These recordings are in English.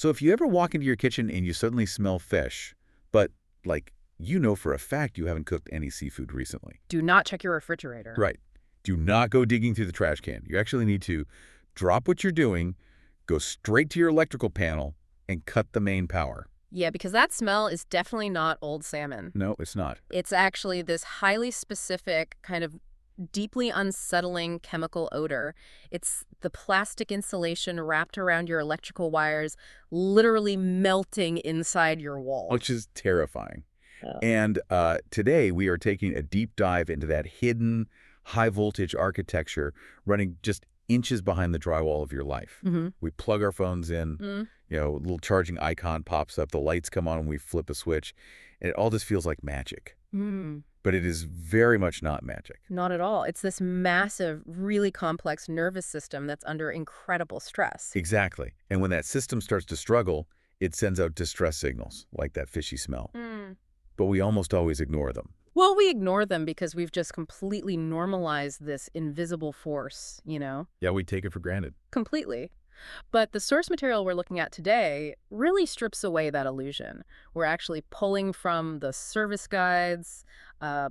So if you ever walk into your kitchen and you suddenly smell fish, but, like, you know for a fact you haven't cooked any seafood recently. Do not check your refrigerator. Right. Do not go digging through the trash can. You actually need to drop what you're doing, go straight to your electrical panel, and cut the main power. Yeah, because that smell is definitely not old salmon. No, it's not. It's actually this highly specific, kind of deeply unsettling chemical odor. It's the plastic insulation wrapped around your electrical wires, literally melting inside your wall. Which is terrifying. Yeah. And today we are taking a deep dive into that hidden high-voltage architecture running just inches behind the drywall of your life. We plug our phones in, you know, a little charging icon pops up, the lights come on when we flip a switch, and it all just feels like magic. But it is very much not magic. Not at all. It's this massive, really complex nervous system that's under incredible stress. Exactly. And when that system starts to struggle, it sends out distress signals, like that fishy smell. But we almost always ignore them. Well, we ignore them because we've just completely normalized this invisible force, you know? Yeah, we take it for granted. Completely. But the source material we're looking at today really strips away that illusion. We're actually pulling from the service guides,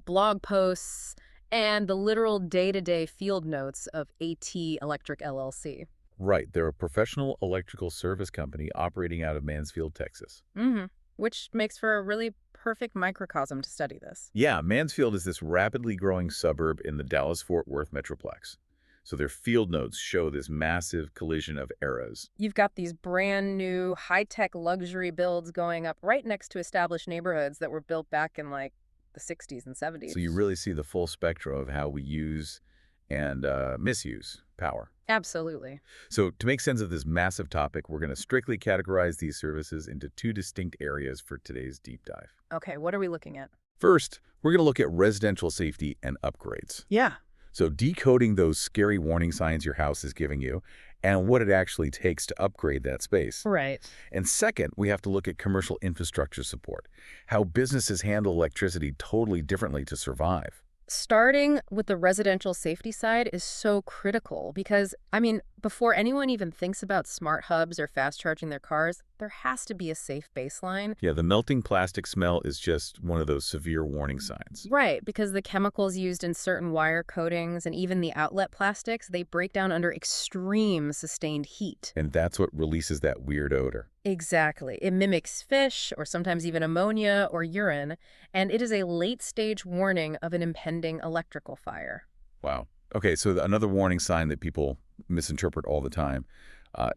blog posts, and the literal day-to-day field notes of AT Electric LLC. Right. They're a professional electrical service company operating out of Mansfield, Texas. Which makes for a really perfect microcosm to study this. Yeah, Mansfield is this rapidly growing suburb in the Dallas-Fort Worth metroplex. So their field notes show this massive collision of eras. You've got these brand new high-tech luxury builds going up right next to established neighborhoods that were built back in like the 60s and 70s. So you really see the full spectrum of how we use and misuse power. Absolutely. So to make sense of this massive topic, we're going to strictly categorize these services into two distinct areas for today's deep dive. Okay, what are we looking at? First, we're going to look at residential safety and upgrades. Yeah. So decoding those scary warning signs your house is giving you and what it actually takes to upgrade that space. Right. And second, we have to look at commercial infrastructure support, how businesses handle electricity totally differently to survive. Starting with the residential safety side is so critical because, I mean, before anyone even thinks about smart hubs or fast charging their cars, there has to be a safe baseline. Yeah, the melting plastic smell is just one of those severe warning signs. Right, because the chemicals used in certain wire coatings and even the outlet plastics, they break down under extreme sustained heat. And that's what releases that weird odor. Exactly. It mimics fish or sometimes even ammonia or urine, and it is a late-stage warning of an impending electrical fire. Wow. Okay, so another warning sign that people misinterpret all the time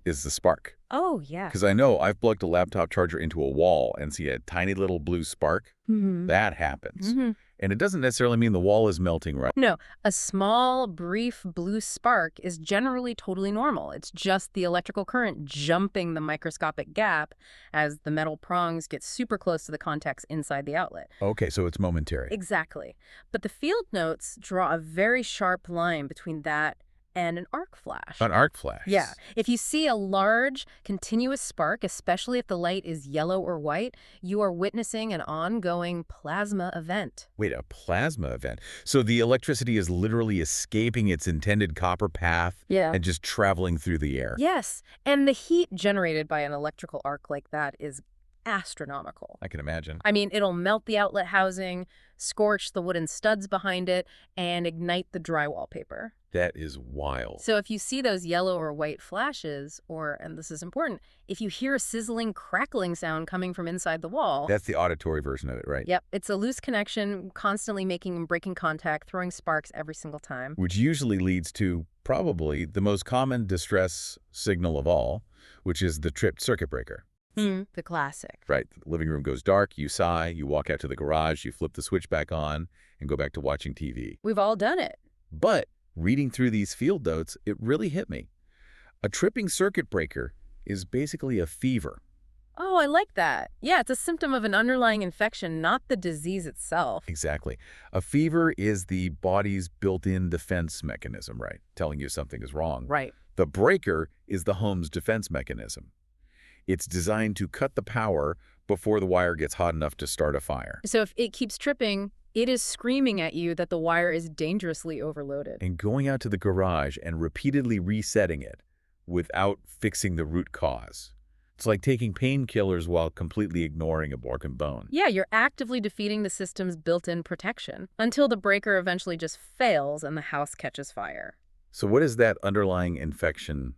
is the spark. Oh, yeah. Because I know I've plugged a laptop charger into a wall and see a tiny little blue spark. That happens. And it doesn't necessarily mean the wall is melting, right? No, a small, brief blue spark is generally totally normal. It's just the electrical current jumping the microscopic gap as the metal prongs get super close to the contacts inside the outlet. Okay, so it's momentary. Exactly. But the field notes draw a very sharp line between that and an arc flash. An arc flash? Yeah. If you see a large, continuous spark, especially if the light is yellow or white, you are witnessing an ongoing plasma event. Wait, a plasma event? So the electricity is literally escaping its intended copper path and just traveling through the air? Yes. And the heat generated by an electrical arc like that is astronomical. I can imagine. I mean, it'll melt the outlet housing, scorch the wooden studs behind it, and ignite the drywall paper. That is wild. So if you see those yellow or white flashes, or, and this is important, if you hear a sizzling, crackling sound coming from inside the wall... That's the auditory version of it, right? Yep. It's a loose connection, constantly making and breaking contact, throwing sparks every single time. Which usually leads to probably the most common distress signal of all, which is the tripped circuit breaker. The classic. Right. The living room goes dark, you sigh, you walk out to the garage, you flip the switch back on, and go back to watching TV. We've all done it. But reading through these field notes, it really hit me. A tripping circuit breaker is basically a fever. Oh, I like that. Yeah, it's a symptom of an underlying infection, not the disease itself. Exactly. A fever is the body's built-in defense mechanism, right? Telling you something is wrong. Right. The breaker is the home's defense mechanism. It's designed to cut the power before the wire gets hot enough to start a fire. So if it keeps tripping, it is screaming at you that the wire is dangerously overloaded. And going out to the garage and repeatedly resetting it without fixing the root cause. It's like taking painkillers while completely ignoring a broken bone. Yeah, you're actively defeating the system's built-in protection until the breaker eventually just fails and the house catches fire. So what is that underlying infection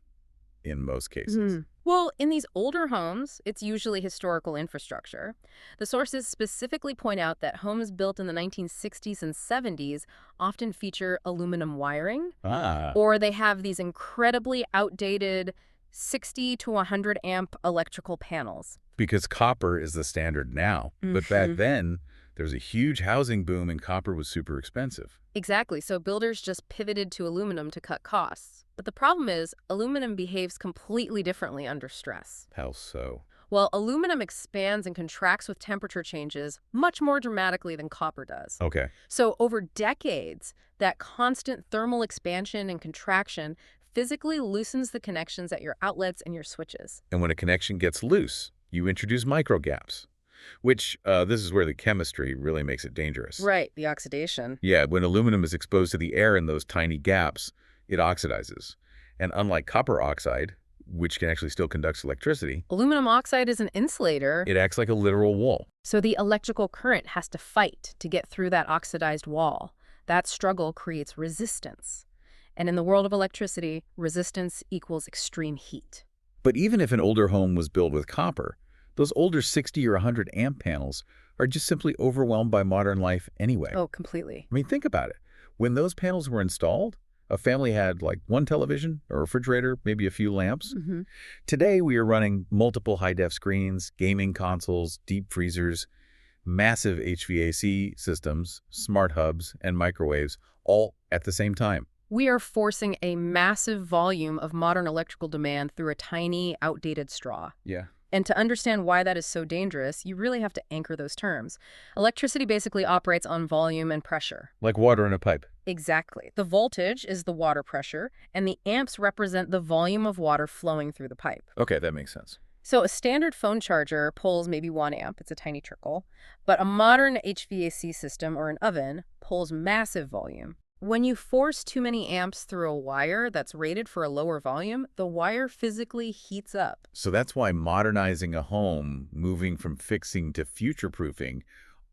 in most cases? Well, in these older homes, it's usually historical infrastructure. The sources specifically point out that homes built in the 1960s and 70s often feature aluminum wiring, Ah, or they have these incredibly outdated 60 to 100 amp electrical panels. because copper is the standard now. But back then, there was a huge housing boom and copper was super expensive. Exactly, so builders just pivoted to aluminum to cut costs. But the problem is, aluminum behaves completely differently under stress. How so? Well, aluminum expands and contracts with temperature changes much more dramatically than copper does. Okay. So over decades, that constant thermal expansion and contraction physically loosens the connections at your outlets and your switches. And when a connection gets loose, you introduce microgaps, which this is where the chemistry really makes it dangerous. Right, the oxidation. Yeah, when aluminum is exposed to the air in those tiny gaps, it oxidizes. And unlike copper oxide, which can actually still conduct electricity, Aluminum oxide is an insulator, it acts like a literal wall. so the electrical current has to fight to get through that oxidized wall. That struggle creates resistance. And in the world of electricity, resistance equals extreme heat. But even if an older home was built with copper, those older 60 or 100 amp panels are just simply overwhelmed by modern life anyway. Oh, completely. I mean, think about it. When those panels were installed, a family had like one television, a refrigerator, maybe a few lamps. Today, we are running multiple high-def screens, gaming consoles, deep freezers, massive HVAC systems, smart hubs, and microwaves, all at the same time. We are forcing a massive volume of modern electrical demand through a tiny, outdated straw. Yeah. And to understand why that is so dangerous, you really have to anchor those terms. Electricity basically operates on volume and pressure. Like water in a pipe. Exactly. The voltage is the water pressure, and the amps represent the volume of water flowing through the pipe. Okay, that makes sense. So a standard phone charger pulls maybe 1 amp. It's a tiny trickle. But a modern HVAC system or an oven pulls massive volume. When you force too many amps through a wire that's rated for a lower volume, the wire physically heats up. So that's why modernizing a home, moving from fixing to future-proofing,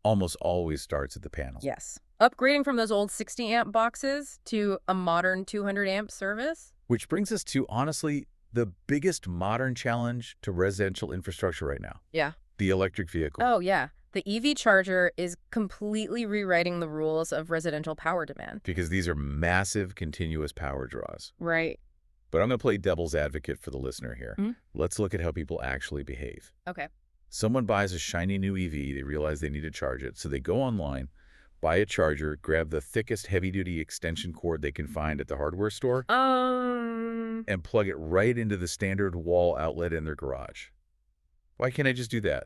almost always starts at the panels. Yes. Upgrading from those old 60 amp boxes to a modern 200 amp service? Which brings us to, honestly, the biggest modern challenge to residential infrastructure right now. Yeah. The electric vehicle. Oh, yeah. The EV charger is completely rewriting the rules of residential power demand. Because these are massive, continuous power draws. Right. But I'm going to play devil's advocate for the listener here. Let's look at how people actually behave. Okay. Someone buys a shiny new EV, they realize they need to charge it, so they go online, buy a charger, grab the thickest heavy-duty extension cord they can find at the hardware store, and plug it right into the standard wall outlet in their garage. Why can't I just do that?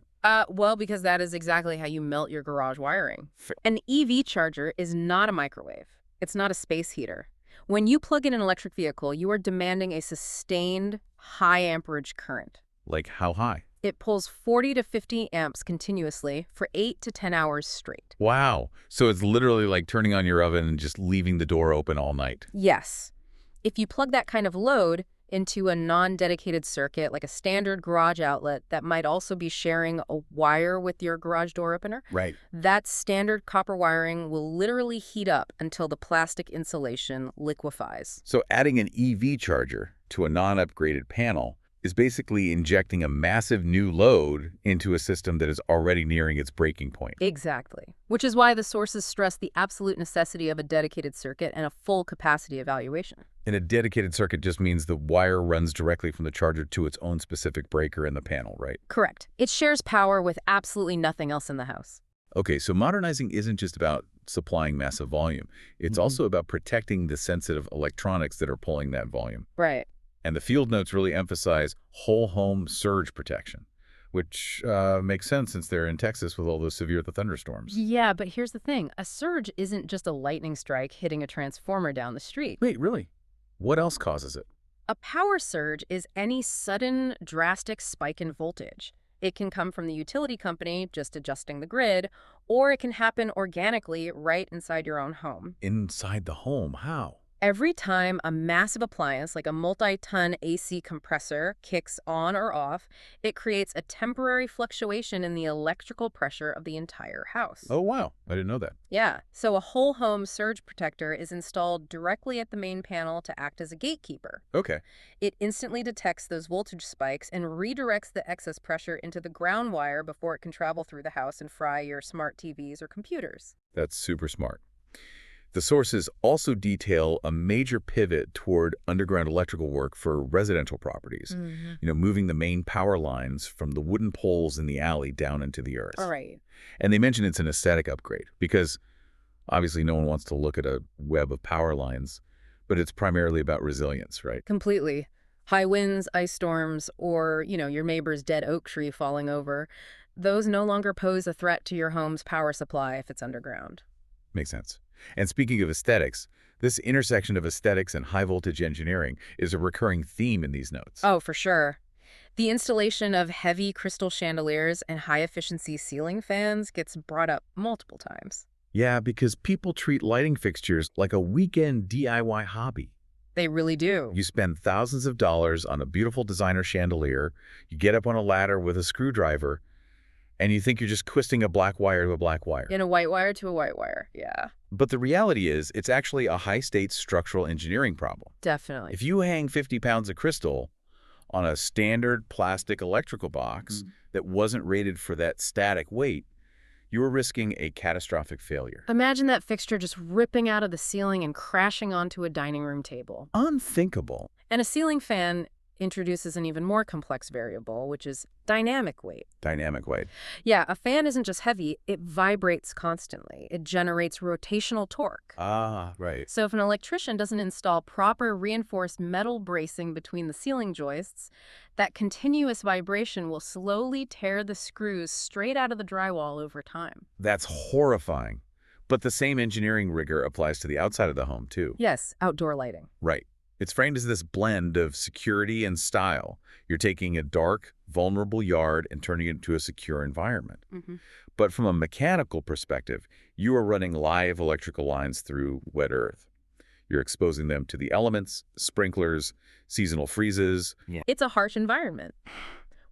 Well, because that is exactly how you melt your garage wiring. An EV charger is not a microwave. It's not a space heater. When you plug in an electric vehicle, you are demanding a sustained, high amperage current. Like how high? It pulls 40 to 50 amps continuously for 8 to 10 hours straight. Wow. So it's literally like turning on your oven and just leaving the door open all night. Yes. If you plug that kind of load into a non-dedicated circuit, like a standard garage outlet that might also be sharing a wire with your garage door opener, Right. that standard copper wiring will literally heat up until the plastic insulation liquefies. So adding an EV charger to a non-upgraded panel is basically injecting a massive new load into a system that is already nearing its breaking point. Exactly. Which is why the sources stress the absolute necessity of a dedicated circuit and a full capacity evaluation. And a dedicated circuit just means the wire runs directly from the charger to its own specific breaker in the panel, right? Correct. It shares power with absolutely nothing else in the house. Okay, so modernizing isn't just about supplying massive volume. It's also about protecting the sensitive electronics that are pulling that volume. Right. And the field notes really emphasize whole home surge protection, which makes sense since they're in Texas with all those severe thunderstorms. Yeah, but here's the thing. A surge isn't just a lightning strike hitting a transformer down the street. Wait, really? What else causes it? A power surge is any sudden, drastic spike in voltage. It can come from the utility company just adjusting the grid, or it can happen organically right inside your own home. Inside the home, how? Every time a massive appliance like a multi-ton AC compressor kicks on or off, it creates a temporary fluctuation in the electrical pressure of the entire house. Oh, wow. I didn't know that. Yeah, so a whole home surge protector is installed directly at the main panel to act as a gatekeeper. Okay. It instantly detects those voltage spikes and redirects the excess pressure into the ground wire before it can travel through the house and fry your smart TVs or computers. That's super smart. The sources also detail a major pivot toward underground electrical work for residential properties, moving the main power lines from the wooden poles in the alley down into the earth. All right. And they mention it's an aesthetic upgrade because obviously no one wants to look at a web of power lines, but it's primarily about resilience, right? Completely. High winds, ice storms, or, your neighbor's dead oak tree falling over, those no longer pose a threat to your home's power supply if it's underground. Makes sense. And speaking of aesthetics, this intersection of aesthetics and high-voltage engineering is a recurring theme in these notes. Oh, for sure. The installation of heavy crystal chandeliers and high-efficiency ceiling fans gets brought up multiple times. Yeah, because people treat lighting fixtures like a weekend DIY hobby. They really do. You spend thousands of dollars on a beautiful designer chandelier, you get up on a ladder with a screwdriver, and you think you're just twisting a black wire to a black wire. In a white wire to a white wire, yeah. But the reality is, it's actually a high-stakes structural engineering problem. Definitely. If you hang 50 pounds of crystal on a standard plastic electrical box that wasn't rated for that static weight, you are risking a catastrophic failure. Imagine that fixture just ripping out of the ceiling and crashing onto a dining room table. Unthinkable. And a ceiling fan introduces an even more complex variable, which is dynamic weight. Dynamic weight. Yeah, a fan isn't just heavy, it vibrates constantly. It generates rotational torque. Ah, right. So if an electrician doesn't install proper reinforced metal bracing between the ceiling joists, that continuous vibration will slowly tear the screws straight out of the drywall over time. That's horrifying. But the same engineering rigor applies to the outside of the home, too. Yes, outdoor lighting. Right. It's framed as this blend of security and style. You're taking a dark, vulnerable yard and turning it into a secure environment. But from a mechanical perspective, you are running live electrical lines through wet earth. You're exposing them to the elements, sprinklers, seasonal freezes. Yeah. It's a harsh environment,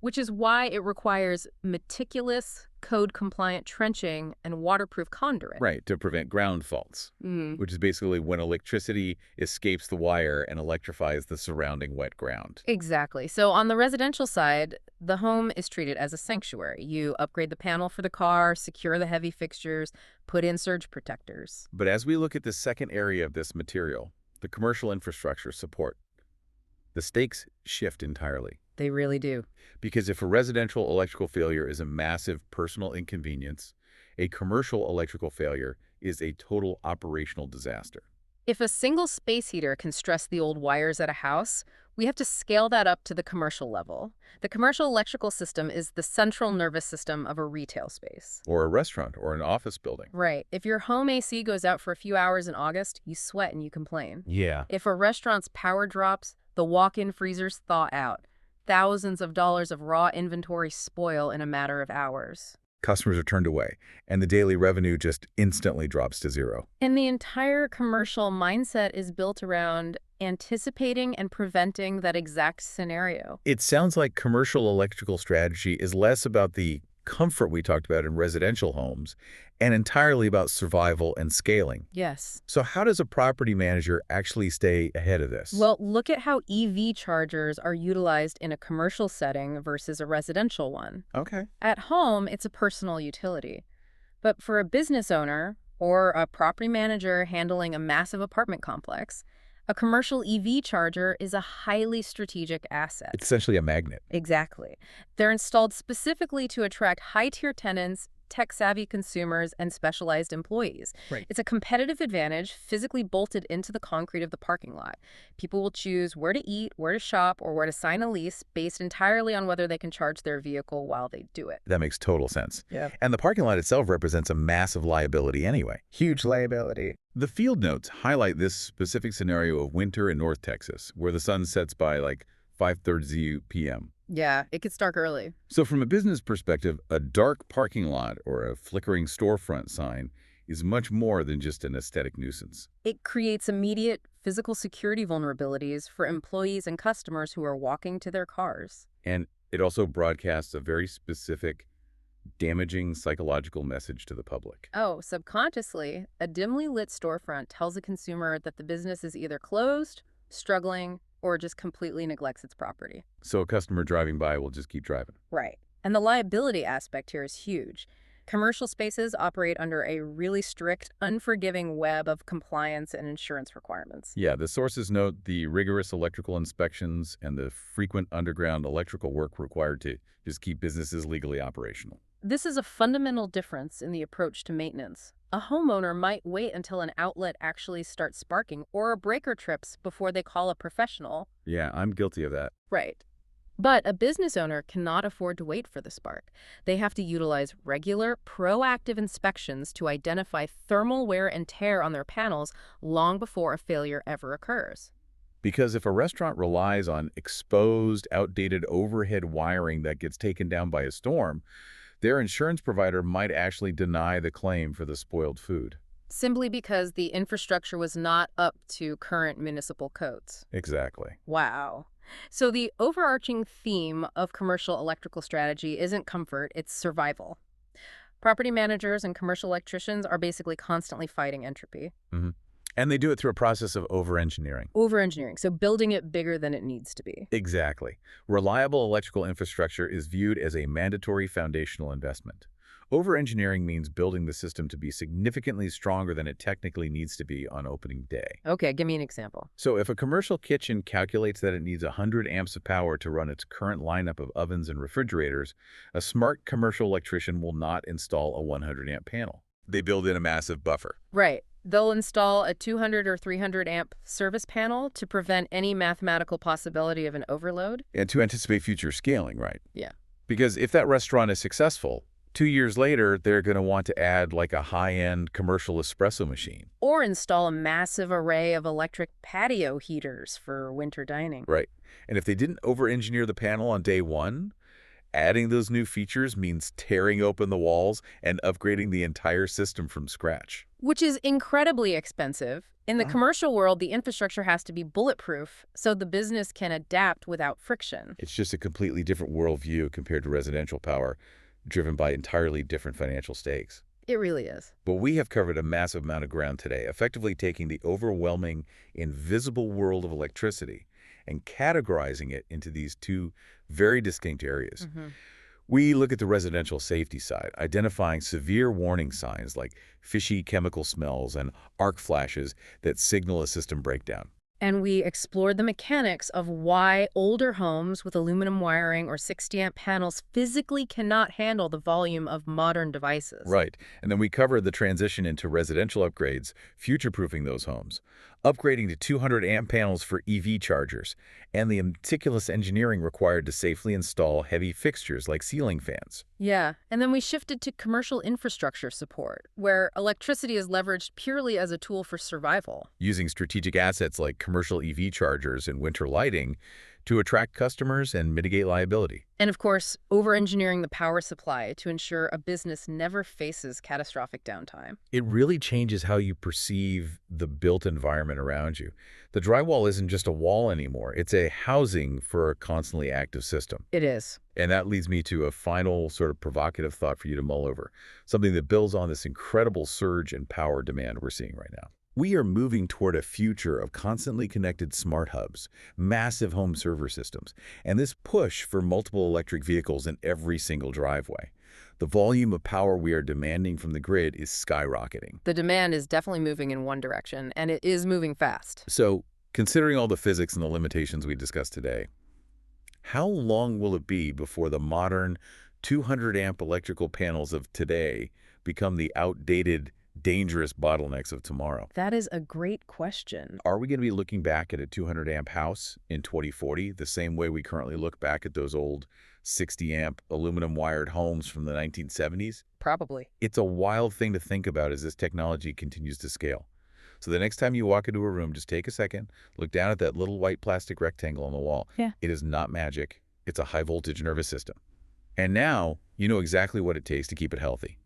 which is why it requires meticulous, code-compliant trenching and waterproof conduit. Right, to prevent ground faults, which is basically when electricity escapes the wire and electrifies the surrounding wet ground. Exactly. So on the residential side, the home is treated as a sanctuary. You upgrade the panel for the car, secure the heavy fixtures, put in surge protectors. But as we look at the second area of this material, the commercial infrastructure support, the stakes shift entirely. They really do. Because if a residential electrical failure is a massive personal inconvenience, a commercial electrical failure is a total operational disaster. If a single space heater can stress the old wires at a house, we have to scale that up to the commercial level. The commercial electrical system is the central nervous system of a retail space. Or a restaurant or an office building. Right. If your home AC goes out for a few hours in August, you sweat and you complain. Yeah. If a restaurant's power drops, the walk-in freezers thaw out. Thousands of dollars of raw inventory spoil in a matter of hours. Customers are turned away, and the daily revenue just instantly drops to zero. And the entire commercial mindset is built around anticipating and preventing that exact scenario. It sounds like commercial electrical strategy is less about the comfort we talked about in residential homes and entirely about survival and scaling. Yes. So how does a property manager actually stay ahead of this? Well, look at how EV chargers are utilized in a commercial setting versus a residential one. Okay. At home, it's a personal utility. But for a business owner or a property manager handling a massive apartment complex, a commercial EV charger is a highly strategic asset. It's essentially a magnet. Exactly. They're installed specifically to attract high-tier tenants, tech-savvy consumers, and specialized employees. Right. It's a competitive advantage physically bolted into the concrete of the parking lot. People will choose where to eat, where to shop, or where to sign a lease based entirely on whether they can charge their vehicle while they do it. That makes total sense. Yeah. And the parking lot itself represents a massive liability anyway. Huge liability. The field notes highlight this specific scenario of winter in North Texas, where the sun sets by like 5:30 p.m. Yeah, it gets dark early. So from a business perspective, a dark parking lot or a flickering storefront sign is much more than just an aesthetic nuisance. It creates immediate physical security vulnerabilities for employees and customers who are walking to their cars. And it also broadcasts a very specific, damaging psychological message to the public. Oh, subconsciously, a dimly lit storefront tells a consumer that the business is either closed, struggling, or just completely neglects its property. So a customer driving by will just keep driving. Right. And the liability aspect here is huge. Commercial spaces operate under a really strict, unforgiving web of compliance and insurance requirements. Yeah, the sources note the rigorous electrical inspections and the frequent underground electrical work required to just keep businesses legally operational. This is a fundamental difference in the approach to maintenance. A homeowner might wait until an outlet actually starts sparking or a breaker trips before they call a professional. Yeah, I'm guilty of that. Right. But a business owner cannot afford to wait for the spark. They have to utilize regular, proactive inspections to identify thermal wear and tear on their panels long before a failure ever occurs. Because if a restaurant relies on exposed, outdated overhead wiring that gets taken down by a storm, their insurance provider might actually deny the claim for the spoiled food. Simply because the infrastructure was not up to current municipal codes. Exactly. Wow. So the overarching theme of commercial electrical strategy isn't comfort, it's survival. Property managers and commercial electricians are basically constantly fighting entropy. Mm-hmm. And they do it through a process of over-engineering. Over-engineering, so building it bigger than it needs to be. Exactly. Reliable electrical infrastructure is viewed as a mandatory foundational investment. Over-engineering means building the system to be significantly stronger than it technically needs to be on opening day. Okay, give me an example. So if a commercial kitchen calculates that it needs 100 amps of power to run its current lineup of ovens and refrigerators, a smart commercial electrician will not install a 100 amp panel. They build in a massive buffer. Right. They'll install a 200 or 300 amp service panel to prevent any mathematical possibility of an overload. And to anticipate future scaling, right? Yeah. Because if that restaurant is successful, 2 years later, they're going to want to add like a high-end commercial espresso machine. Or install a massive array of electric patio heaters for winter dining. Right. And if they didn't over-engineer the panel on day one, adding those new features means tearing open the walls and upgrading the entire system from scratch. Which is incredibly expensive. In the commercial world, the infrastructure has to be bulletproof so the business can adapt without friction. It's just a completely different worldview compared to residential power, driven by entirely different financial stakes. It really is. But we have covered a massive amount of ground today, effectively taking the overwhelming, invisible world of electricity and categorizing it into these two very distinct areas. We look at the residential safety side, identifying severe warning signs like fishy chemical smells and arc flashes that signal a system breakdown. And we explored the mechanics of why older homes with aluminum wiring or 60-amp panels physically cannot handle the volume of modern devices. Right. And then we covered the transition into residential upgrades, future-proofing those homes, upgrading to 200-amp panels for EV chargers, and the meticulous engineering required to safely install heavy fixtures like ceiling fans. Yeah, and then we shifted to commercial infrastructure support, where electricity is leveraged purely as a tool for survival. Using strategic assets like commercial EV chargers and winter lighting to attract customers and mitigate liability. And of course, over-engineering the power supply to ensure a business never faces catastrophic downtime. It really changes how you perceive the built environment around you. The drywall isn't just a wall anymore. It's a housing for a constantly active system. It is. And that leads me to a final sort of provocative thought for you to mull over, something that builds on this incredible surge in power demand we're seeing right now. We are moving toward a future of constantly connected smart hubs, massive home server systems, and this push for multiple electric vehicles in every single driveway. The volume of power we are demanding from the grid is skyrocketing. The demand is definitely moving in one direction, and it is moving fast. So, considering all the physics and the limitations we discussed today, how long will it be before the modern 200-amp electrical panels of today become the outdated, dangerous bottlenecks of tomorrow? That is a great question. Are we going to be looking back at a 200-amp house in 2040 the same way we currently look back at those old 60-amp aluminum-wired homes from the 1970s? Probably. It's a wild thing to think about as this technology continues to scale. So the next time you walk into a room, just take a second, look down at that little white plastic rectangle on the wall. Yeah. It is not magic. It's a high-voltage nervous system. And now you know exactly what it takes to keep it healthy.